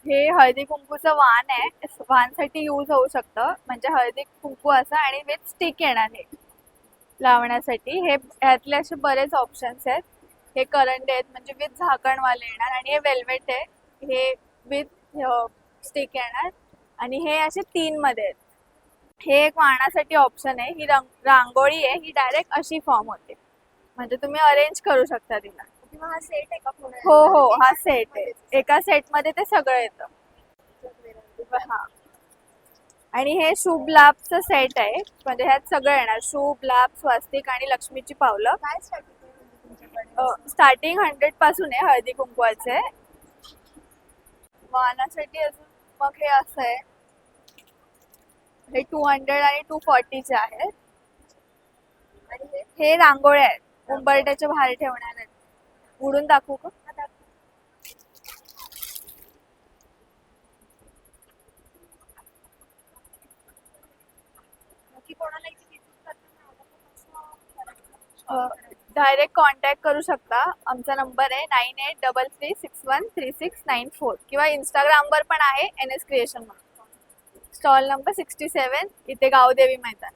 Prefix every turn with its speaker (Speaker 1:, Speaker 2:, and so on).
Speaker 1: हे हळदी कुंकूचं वाण आहे. वाणसाठी यूज होऊ शकतं. म्हणजे हळदी कुंकू असं आणि विथ स्टिक येणार हे लावण्यासाठी. हे ह्यातले असे बरेच ऑप्शन्स आहेत. हे करंडे आहेत म्हणजे विथ झाकणवाले येणार आणि हे वेल्वेट आहे. हे विथ स्टिक येणार आणि हे असे 3 मध्ये आहेत. हे एक वाणासाठी ऑप्शन आहे. ही रांगोळी आहे. ही डायरेक्ट अशी फॉर्म होते म्हणजे तुम्ही अरेंज करू शकता तिला.
Speaker 2: किंवा हा सेट आहे का पूर्ण?
Speaker 1: हो हो, हा सेट आहे. एका सेट मध्ये ते सगळं येतं. हा, आणि हे शुभ लाभचं सेट आहे. म्हणजे ह्यात सगळं येणार. शुभ लाभ, स्वस्तिक आणि लक्ष्मीची पावलं.
Speaker 2: काय स्ट्रॅटेजी म्हणजे तुमच्याकडे?
Speaker 1: स्टार्टिंग 100 पासून आहे हळदी कुंकवाचे. वाहनासाठी अजून मग हे असं आहे. हे 200 आणि 240 चे आहेत.
Speaker 2: आणि
Speaker 1: हे रांगोळ्या आहेत. उंबरट्याच्या बाहेर ठेवणार आहेत. उडून दाखवू का?
Speaker 2: नक्की कोणाला इथे विजिट
Speaker 1: डायरेक्ट कॉन्टॅक्ट करू शकता. आमचा नंबर आहे 9833613694 किंवा इंस्टाग्रामवर पण आहे NS क्रिएशन म्हणून. स्टॉल नंबर 67 इथे गावदेवी मैदान.